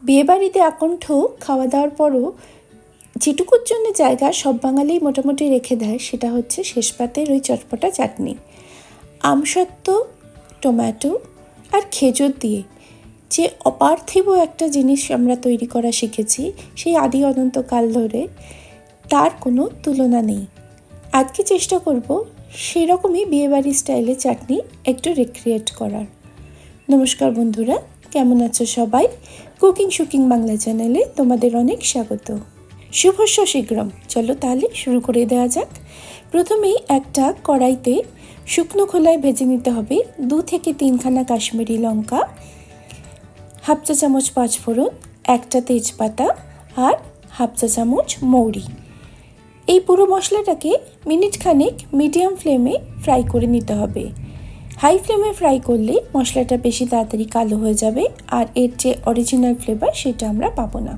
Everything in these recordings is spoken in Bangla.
বিয়েবাড়িতে আকণ্ঠ খাওয়া দাওয়ার পরও যেটুকুর জন্য জায়গা সব বাঙালি মোটামুটি রেখে দেয় সেটা হচ্ছে শেষ পাতের ওই চটপটা চাটনি। আমসত্ত্ব, টমেটো আর খেজুর দিয়ে যে অপার্থিব একটা জিনিস আমরা তৈরি করা শিখেছি সেই আদি অনন্তকাল ধরে, তার কোনো তুলনা নেই। আজকে চেষ্টা করব সেরকমই বিয়েবাড়ি স্টাইলে চাটনি একটু রিক্রিয়েট করার। নমস্কার বন্ধুরা, কেমন আছো সবাই? কুকিং শুকিং বাংলা চ্যানেলে তোমাদের অনেক স্বাগত। শুভস্য শীঘ্রম। চলো তাহলে শুরু করে দেওয়া যাক। প্রথমেই একটা কড়াইতে শুকনো খোলায় ভেজে নিতে হবে 2 থেকে 3 খানা কাশ্মীরি লঙ্কা, হাফ চা চামচ পাঁচ ফোড়ন, একটা তেজপাতা আর হাফ চা চামচ মৌরি। এই পুরো মশলাটাকে মিনিট খানেক মিডিয়াম ফ্লেমে ফ্রাই করে নিতে হবে। হাই ফ্লেমে ফ্রাই করলে মশলাটা বেশি তাড়াতাড়ি কালো হয়ে যাবে আর এর যে অরিজিনাল ফ্লেভার সেটা আমরা পাবো না।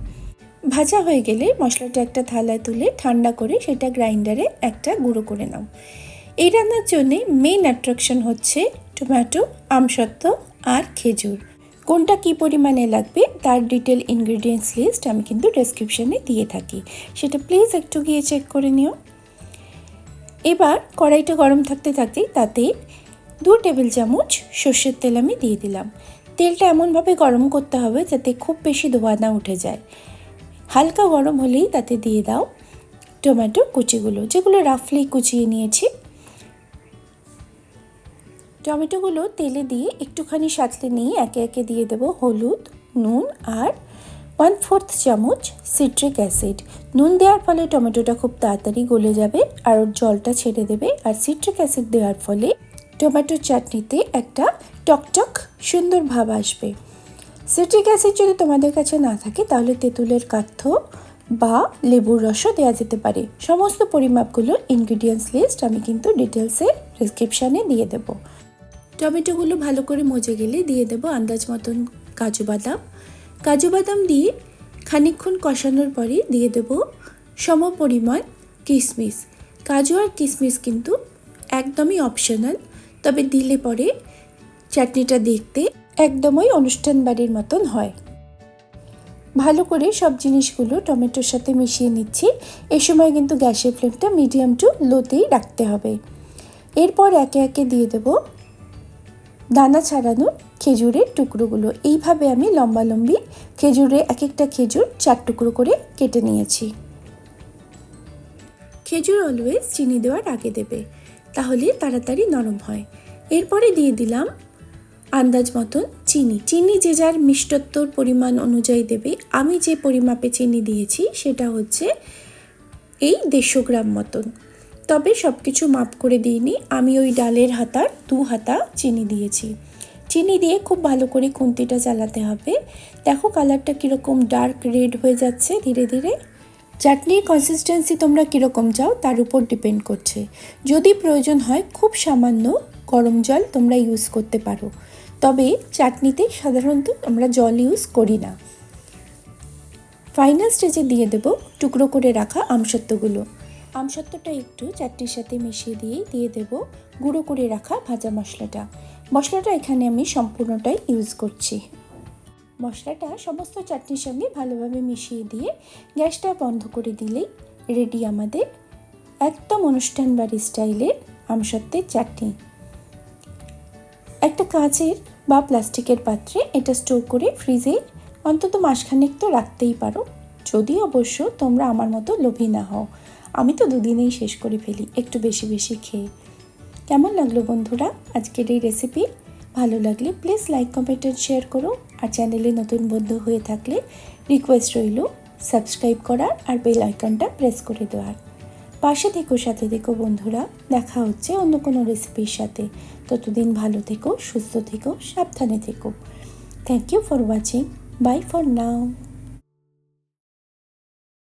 ভাজা হয়ে গেলে মশলাটা একটা থালায় তুলে ঠান্ডা করে সেটা গ্রাইন্ডারে একটা গুঁড়ো করে নাও। এই রান্নার জন্যে মেইন অ্যাট্রাকশন হচ্ছে টমেটো, আমসত্ত্ব আর খেজুর। কোনটা কী পরিমাণে লাগবে তার ডিটেল ইনগ্রিডিয়েন্টস লিস্ট আমি কিন্তু ডেসক্রিপশানে দিয়ে থাকি, সেটা প্লিজ একটু গিয়ে চেক করে নিও। এবার কড়াইটা গরম থাকতে থাকতেই তাতে 2 টেবিল চামচ সর্ষের তেল আমি দিয়ে দিলাম। তেলটা এমনভাবে গরম করতে হবে যাতে খুব বেশি ধোঁয়া না উঠে যায়। হালকা গরম হলেই তাতে দিয়ে দাও টমেটো কুচিগুলো, যেগুলো রাফলি কুচিয়ে নিয়েছি। টমেটোগুলো তেলে দিয়ে একটুখানি সাঁতলে নিয়ে একে একে দিয়ে দেবো হলুদ, নুন আর 1/4 চামচ সিট্রিক অ্যাসিড। নুন দেওয়ার ফলে টমেটোটা খুব তাড়াতাড়ি গলে যাবে আর ওর জলটা ছেড়ে দেবে, আর সিট্রিক অ্যাসিড দেওয়ার ফলে টমেটোর চাটনিতে একটা টকটক সুন্দর ভাব আসবে। সিট্রিক অ্যাসিড যদি তোমাদের কাছে না থাকে তাহলে তেঁতুলের কাঠ বা লেবুর রসও দেওয়া যেতে পারে। সমস্ত পরিমাপগুলো ইনগ্রিডিয়েন্টস লিস্ট আমি কিন্তু ডিটেলসে ডেসক্রিপশানে দিয়ে দেবো। টমেটোগুলো ভালো করে মজে গেলে দিয়ে দেবো আন্দাজ মতন কাজু বাদাম। কাজু বাদাম দিয়ে খানিকক্ষণ কষানোর পরে দিয়ে দেবো সম পরিমাণ কিশমিশ। কাজু আর কিশমিশ কিন্তু একদমই অপশনাল, তবে দিলে পরে চাটনিটা দেখতে একদমই অনুষ্ঠান বাড়ির মতন হয়। ভালো করে সব জিনিসগুলো টমেটোর সাথে মিশিয়ে নিচ্ছি। এই সময় কিন্তু গ্যাসের ফ্লেমটা মিডিয়াম টু লোতেই রাখতে হবে। এরপর একে একে দিয়ে দেবো দানা ছাড়ানো খেজুরের টুকরোগুলো। এইভাবে আমি লম্বালম্বি খেজুরে এক একটা খেজুর 4 টুকরো করে কেটে নিয়েছি। খেজুর অলওয়েজ চিনি দেওয়ার আগে দেবে, তাহলে তাড়াতাড়ি নরম হয়। এরপরে দিয়ে দিলাম আন্দাজ মতন চিনি। চিনি যে যার মিষ্টত্বর পরিমাণ অনুযায়ী দেবে। আমি যে পরিমাপে চিনি দিয়েছি সেটা হচ্ছে এই 150 গ্রাম মতন, তবে সব কিছু মাপ করে দিইনি। আমি ওই ডালের হাতার 2 হাতা চিনি দিয়েছি। চিনি দিয়ে খুব ভালো করে খুন্তিটা চালাতে হবে। দেখো কালারটা কীরকম ডার্ক রেড হয়ে যাচ্ছে ধীরে ধীরে। চাটনির কনসিস্টেন্সি তোমরা কীরকম চাও তার উপর ডিপেন্ড করছে। যদি প্রয়োজন হয় খুব সামান্য গরম জল তোমরা ইউজ করতে পারো, তবে চাটনিতে সাধারণত আমরা জল ইউজ করি না। ফাইনাল স্টেজে দিয়ে দেব টুকরো করে রাখা আমসত্ত্বগুলো। আমসত্ত্বটা একটু চাটনির সাথে মিশিয়ে দিয়ে দেব গুঁড়ো করে রাখা ভাজা মশলাটা। মশলাটা এখানে আমি সম্পূর্ণটাই ইউজ করছি। মশলাটা সমস্ত চাটনির সঙ্গে ভালোভাবে মিশিয়ে দিয়ে গ্যাসটা বন্ধ করে দিলেই রেডি আমাদের একদম অনুষ্ঠান বাড়ি স্টাইলের আমসত্ত্বের চাটনি। একটা কাঁচের বা প্লাস্টিকের পাত্রে এটা স্টোর করে ফ্রিজে অন্তত মাসখানেক তো রাখতেই পারো, যদি অবশ্য তোমরা আমার মতো লোভী না হও। আমি তো 2 দিনেই শেষ করে ফেলি একটু বেশি বেশি খেয়ে। কেমন লাগলো বন্ধুরা আজকের এই রেসিপি? ভালো লাগলে প্লিজ লাইক, কমেন্ট আর শেয়ার করো। আর চ্যানেলে নতুন বন্ধু হয়ে থাকলে রিকোয়েস্ট রইল সাবস্ক্রাইব করার আর বেল আইকনটা প্রেস করে দেওয়ার। পাশে থেকো, সাথে থেকো বন্ধুরা। দেখা হচ্ছে অন্য কোনো রেসিপির সাথে। ততদিন ভালো থেকো, সুস্থ থেকো, সাবধানে থেকো। Thank you for watching. Bye for now.